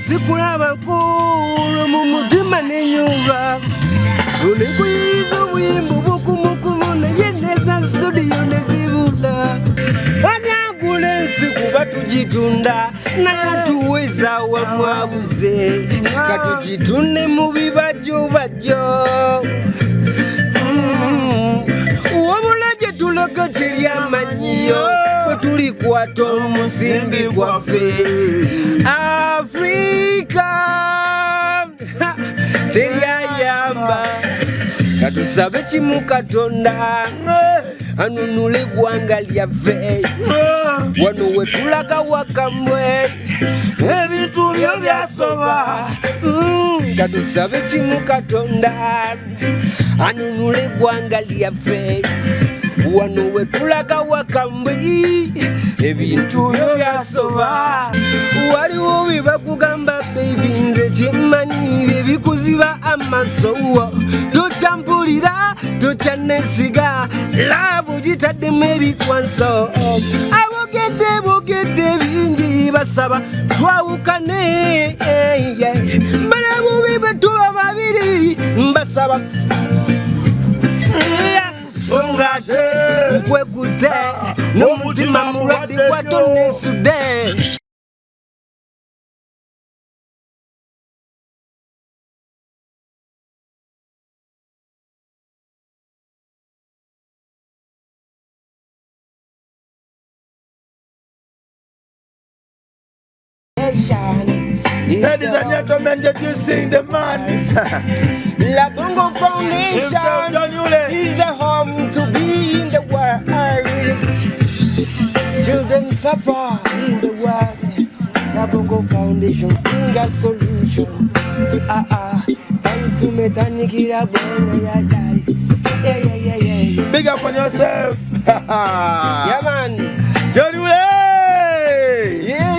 sikulaba kulu mu mutima nenyuva ulikuizo wimbo bukumukumu naye neza studio nezibula anyagule nsikuba tujitunda naye tuweza wamwabuze katujitunde mu bibajo bajo uwabulaje tulogoteri amanyiyo tulikuwata omusimbi gwaffe Afrika teriyayamba katusabe kimu Katonda anunule eggwanga lyaffe wano wetulaga wakamwe ebintu byo byasoba katusabe kimu Katonda anunule eggwanga lyaffe wano wetulaga wakamwe ebintu byo byasoba waliwo bibakugamba baby nze kyemmanyi bikuziba amaso tokyambulira tokyanesiga laabu gitaddemu ebikwanso abogedde bingi basaba twawukane balabubi betuba babiri mbasaba songate nkwekute n'omutima mulwadde gwatonesude Ladies and gentlemen, introducing the man. La Bongo Foundation is the home to be in the world. Children suffer in the world. La Bongo Foundation bring a solution. Time to metanikira bonga yeah. Big up on yourself. Yeah, man. Jonyule. Yeah.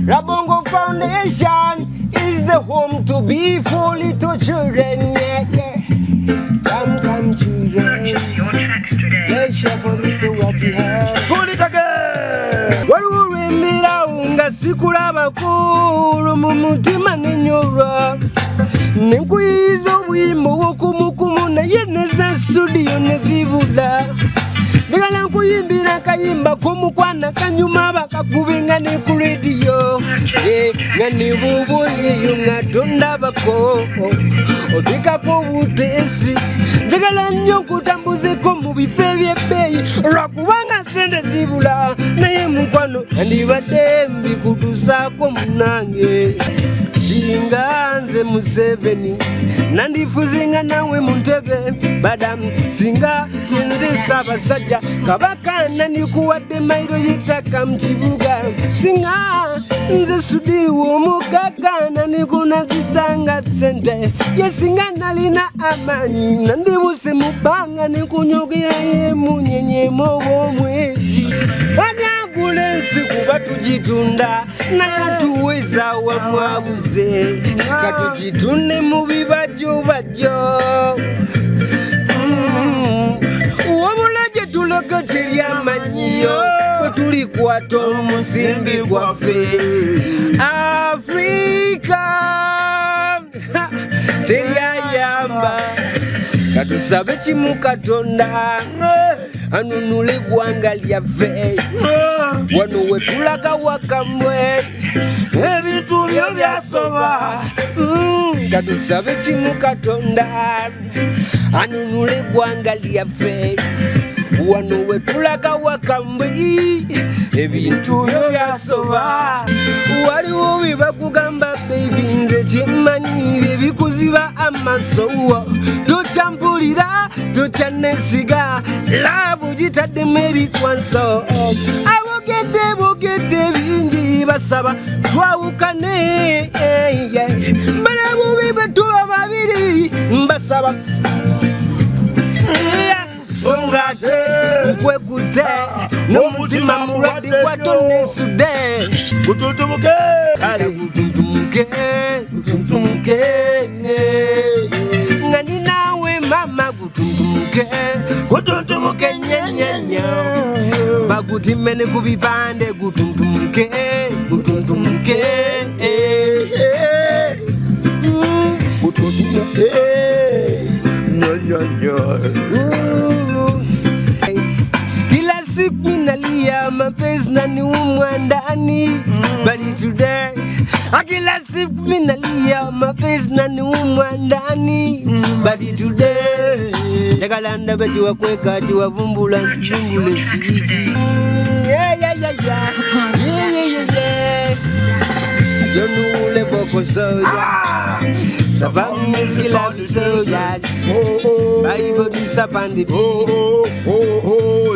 Rabongo Foundation is the home to be for little children. Yeah. Come, children. Purchase your tracks today. Let's share for little what you have. Pull it again. Waluwimira unga sikulaba kulu mu mutima nenyura nenkuyizo bwimo wokumukumu naye neza studio nezibula ndagala nkuyimbira kayimba komukwana kanyuma bakakubinga ne ku radio nga nibubuliyo nga tondabako otikako butesi ndagala nnyo nkutambuzeko mu bifo ebyebbeeyi lwakubanga sente zibula naye mukwano andibadde mbikutusaako munange singa nze Museveni nandifuzinga nawe mu ntebe badamu singa nze Ssaabasajja Kabaka nandikuwadde mayiro y'ettaka mu kibuga singa nze Sudiri w'omugagga nandikunazizanga ssente ye singa nalina amaanyi nandibuse mu bbanga nekunyogera ye munyenyemu obw'omwezi anyagula ensi kuba tugitunda naye tuweza wamwabuze katugitunde mu bibajo bajo uwabulaje tulogoteri amanyiyo tulikuwata omusimbi gwaffe Afrika teriyayamba katusabe kimu Katonda anunule eggwanga lyaffe wano wetulaga wakamwe ebintu byo byasoba katusabe kimu Katonda anunule eggwanga lyaffe wano wetulaga wakamwe ebintu byo byasoba waliwo bibakugamba baby nze kyemmanyi bikuziba amaso tokyambulira tokyanesiga laabu gitaddemu ebikwanso abogedde bingi basaba twawukane balabubi betuba babiri mbasaba songate nkwekute n'omutima mulwadde gwatonesude Gutuntumuke. kale gutuntumuke nga ninawe mama gutuntumuke nyenyenye Kutimene kubipande gutuntumke gutuntumke gutuntumke kila siku nalia mapenzi na niumwa ndani bali today kila siku nalia mapenzi na niumwa ndani bali today yakalanda beti wakweka tiwavumbula ntumbule switi Yonule boko soja Sababu mizila soja Baibo du sapandi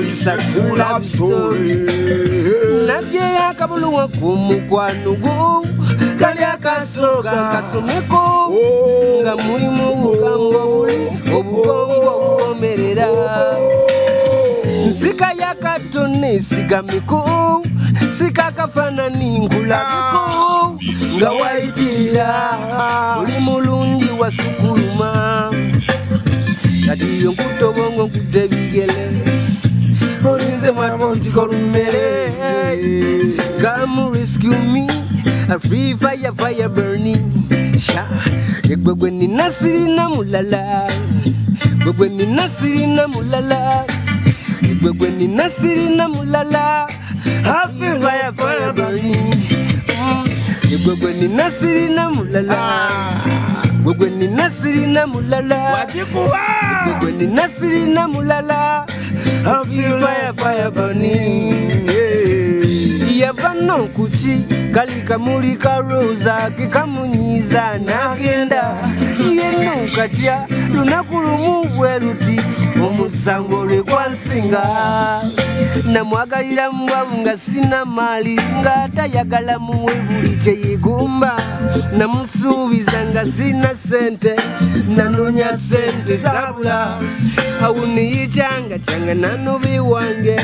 Isatula story Nadye ya kabuluwa kumu kwa nugu Kali ya kasoga kasumeko Nga mulimu ugambo uli Obugongo ugomerera Nsika ya katone sigamiku Sika kafana ningulabiko Nga waitira Uli mulungi wa sukuluma Kati yonkuto bongo kutebigele Olinze mwamonti korumele Come rescue me A free fire burning Sha Yegbegwe ni nasiri na mulala Yegbegwe ni nasiri na mulala Yegbegwe ni nasiri na mulala I feel fire burning Yegbegwe ni nasiri na mulala Yegbegwe ni nasiri na mulala Yegbegwe ni nasiri na mulala I feel fire burning Yavano kuchi kalika mulika roza kikamunyiza nagenda yeno katya lunakulumu bweruti omusango lwe kwansinga namwagalira mwavu nga sina mali nga tayagala muwe buli kyeyigumba namusuubiza nga sina sente nanonya sente zabula awuniyikyanga kyanga nanubi wange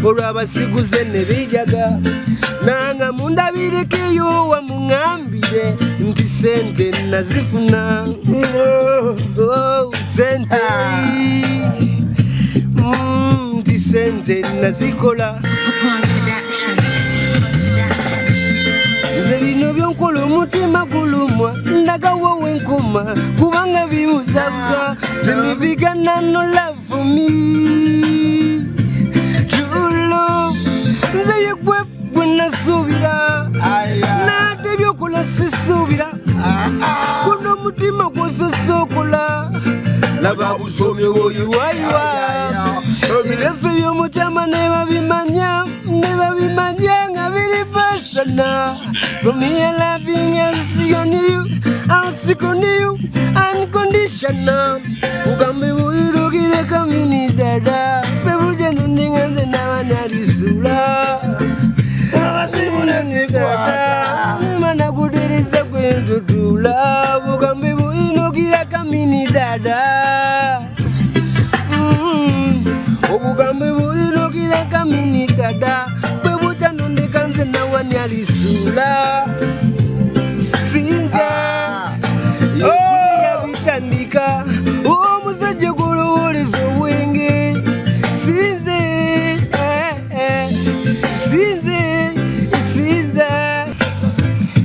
olwabasiguze ne bijaga nanga mundabirikiyo wamuŋambire nti sente nazifuna sente nti sente nazikola nze bino byonkola omutima gulumwa ndaga wowe nkuma kubanga bibuzabuza temibigana no love for me nze yegwe gwe nasubira nate byokola sisubira guno omutima gwososokola laba busomi woyiwayiwa ebirefe by'omukyama nebabimanya nga biri pasana from here loving and see on you I'll sick on you unconditional ugambe buyirugire kamini dada bebuje nundinga nze nabanyarisula abasibuna sikwata mana kudiriza kwentutula ugambe buyirugire kamini dada obugambe buyirugire kamini dada bebuje nundinga nze nabanyarisula sinza yabitandika omusajja gulowoleza obwenge sinze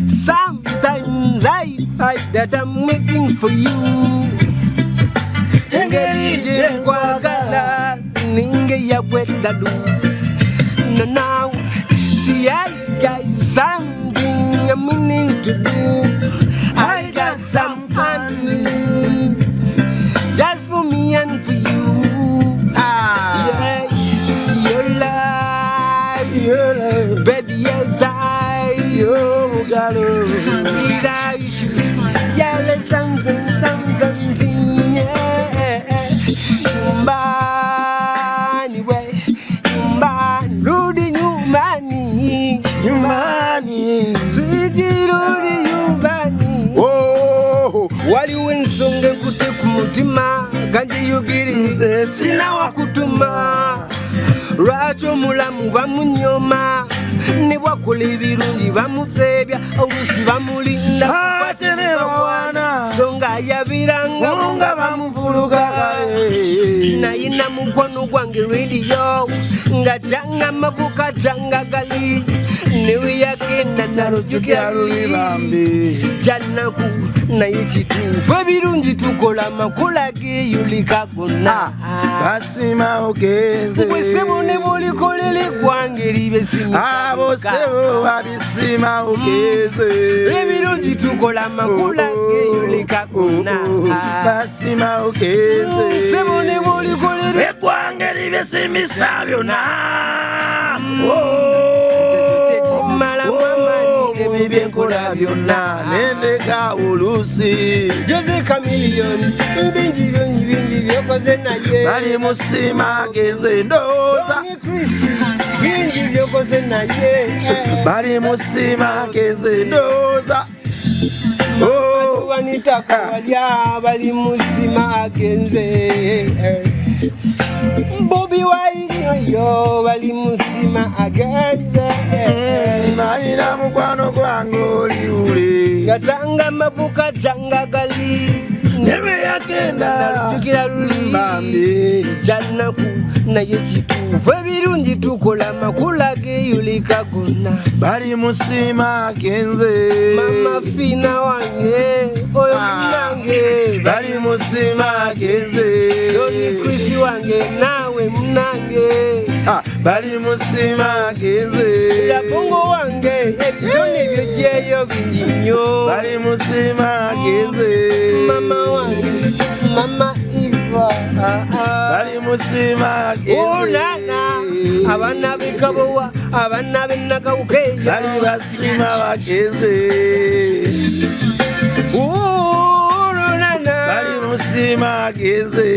sometimes I fight that I'm waiting for you engeri gye nkwagala ninge yagweddalu now see I got something I'm meaning to do I got some honey just for me and for you. Yeah, your love, baby, you'll die. You gotta yeah, let's something. Yeah, anyway, Rudy, you money, sweet Rudy, you money. Wali wensonge nkute kumutima kandi yugirize sina wakutuma lwaki omulamu bamunyoma ne bwakola ebirungi bamufeebya olusi bamulinda ate ne bawana ensonga yabiranga nga bamuvuluka nayina mukono gwange rediyo nga tanga mavuka tanga gali niwe yagenda nalujukira luli janaku naye kituufu ebirungi tukola makula geyulika gonna basima ogeze bwe ssebo ne bwolikolera eggwanga eribesimika abo ssebo babisima ogeze ebirungi tukola makula geyulika gonna basima ogeze ssebo ne bwolikolera eggwanga eribesimisa byonna ebyenkola byonna nendeka olusi Jose Chameleone bingi byokoze naye bali musima ageze ndooza bingi byokoze naye bali musima ageze ndooza wanitakubalya bali musima agenze Bobi Wine yo bali musima agenze nayina mukwano gwange oliwule gatanga mavuka tanga gali nerwe yagenda tukira luli janaku naye kituufu ebirungi tukola makula geyulika gonna bali musima agenze mama fina wange oyo munange bali musima agenze Doni Chris wange nawe munange bali musima agenze Labongo wange ebitone byojeyo bingi nnyo bali musima agenze mama wange mama Iva bali musima agenze nana abana b'ekabowa abana b'enakawukeya bali basima bageze nana bali musima ageze